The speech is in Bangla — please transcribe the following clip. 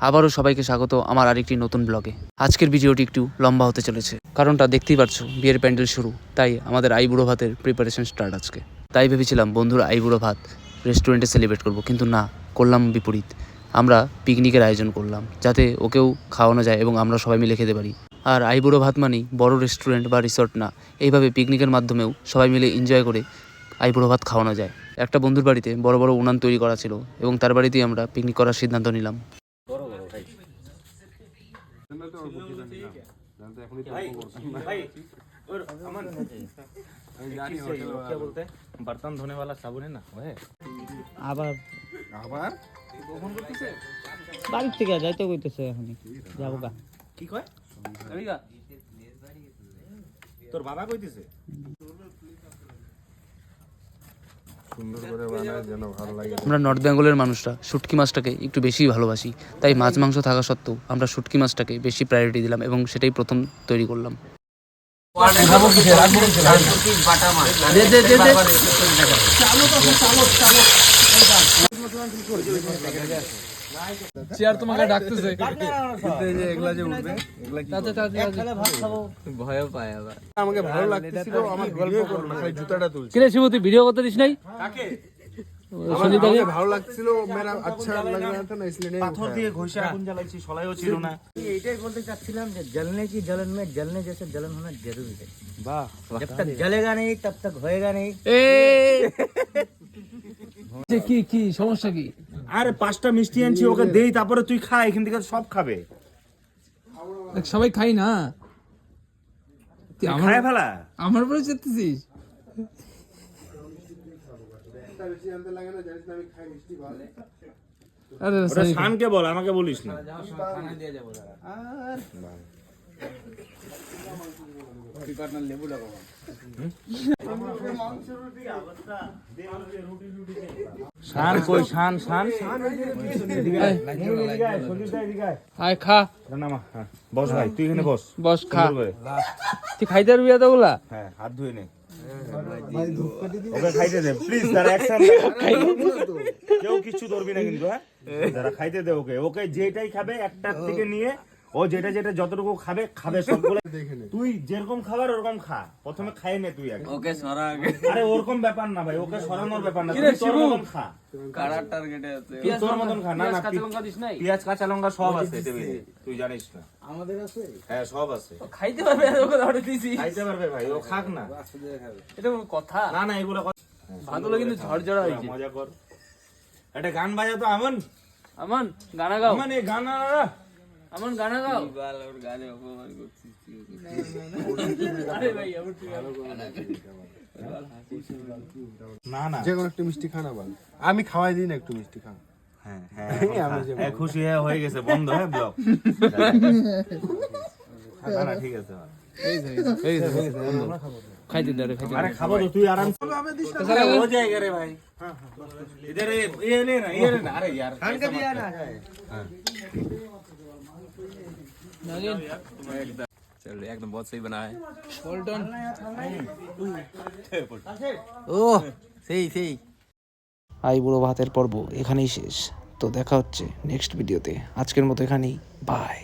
আবারও সবাইকে স্বাগত আমার আরেকটি নতুন ব্লগে। আজকের ভিডিওটি একটু লম্বা হতে চলেছে, কারণটা দেখতেই পারছো, বিয়ের প্যান্ডেল শুরু, তাই আমাদের আইবুড়ো ভাতের প্রিপারেশন স্টার্ট আজকে। তাই ভেবেছিলাম বন্ধুর আইবুড়ো ভাত রেস্টুরেন্টে সেলিব্রেট করব, কিন্তু না, করলাম বিপরীত। আমরা পিকনিকের আয়োজন করলাম, যাতে ওকেও খাওয়ানো যায় এবং আমরা সবাই মিলে খেতে পারি। আর আইবুড়ো ভাত মানেই বড় রেস্টুরেন্ট বা রিসর্ট না, এইভাবে পিকনিকের মাধ্যমেও সবাই মিলে এনজয় করে আইবুড়ো ভাত খাওয়ানো যায়। একটা বন্ধুর বাড়িতে বড় বড় উনান তৈরি করা ছিল এবং তার বাড়িতেই আমরা পিকনিক করার সিদ্ধান্ত নিলাম। बर्तन धोने वाला साबुन है ना वो है। আবার আবার বাড়ির থেকে যাইতে কইতেছে এখন যাবো গা। কি কয় তোর বাবা কইতেছে সুন্দর করে বানায় যেন ভালো লাগে। আমরা নর্থ বেঙ্গলের মানুষরা শুটকি মাছটাকে একটু বেশিই ভালোবাসি, তাই মাছ মাংস থাকা সত্ত্বেও আমরা শুটকি মাছটাকে বেশি প্রায়োরিটি দিলাম এবং সেটাই প্রথম তৈরি করলাম। চেয়ার তোমাকে ডাকতেছে, ভয় পায় আবার। আমাকে ভালো লাগতেছিল, আমার গল্প করো না, খালি জুতাটা তুলছি। কিরে শিবু, তুই ভিডিও করতে দিস নাই? আমাকে ভালো লাগছিল, মেরা আচ্ছা লাগ रहा था ना, इसलिए नहीं পাথর দিয়ে ঘষে আগুন জ্বালাইছি, সলাইও ছিল না। এইটাই বলতে চাচ্ছিলাম যে जलने की जलन में जलने जैसे जलन होना जरूरी है। বাহ, जब तक जलेगा नहीं तब तक होएगा नहीं। কি কি সমস্যা কি? আরে 5টা মিষ্টি আনছি, ওকে দেই, তারপরে তুই খা, এখান থেকে সব খাবে। সবাই খাই না, খায় ফেলা। আমার উপরে চেতেছিস? আরে ওটা শানকে বল, আমাকে বলিস না। শান কই? শান শান আয় খা, বস ভাই, তুই এখানে বস, বস খা। সুন্দর করে। তুই খাইতে পারবি এতগুলা? হ্যাঁ, হাত ধুয়ে নে, ওকে খাইতে দে প্লিজ। তারা একসাথে কেউ কিছু ধরবি না কিন্তু, হ্যাঁ তারা খাইতে দে ওকে। ওকে যেটাই খাবে একটার থেকে নিয়ে, ও যেটা যেটা যতটুকু খাবে খাবে সবগুলো। তুই যেরকম খাবার ওরকম খা, প্রথমে খাই নে তুই আগে। ওকে সরা আগে। আরে ওরকম ব্যাপার না ভাই, ওকে সরানোর ব্যাপার না, তুই তোর মতন খা। কারার টার্গেটে আছে, তুই তোর মতন খা। না না, পেঁয়াজ কাঁচা লঙ্কা সব আছে টেবিলে, তুই জানিস না আমাদের আছে। হ্যাঁ সব আছে, খাইতে পারবে? ওকে ধরে দিছি, খাইতে পারবে ভাই, ও খাক না। এটা কোনো কথা না না, এগুলো ভাতগুলো কিন্তু ঝরঝরা হয়েছে। মজা কর, একটা গান বাজা তো। আমন আমান গানা গাও, আমন এই গান আমান গানা গাও। আরে ভাই আমার না না, যে কোনো একটু মিষ্টি খানা বল, আমি খাওয়াই দিই না, একটু মিষ্টি খান। হ্যাঁ হ্যাঁ, খুশি হয়ে গেছে, বন্ধ হ্যাঁ ব্লগ। না না ঠিক আছে, খাইতে দে, খাইতে আরে খাবো তো, তুই আরাম हो जाएगा रे भाई। इधर ये लेना, ये लेना। अरे यार खान का दिया ना। चल एकदम बहुत सही बना है। पॉल्टन ও সেই সেই আইবুড়ো ভাতের পর্ব এখানেই শেষ। তো দেখা হচ্ছে নেক্সট ভিডিওতে। আজকের মতো এখানেই, বাই।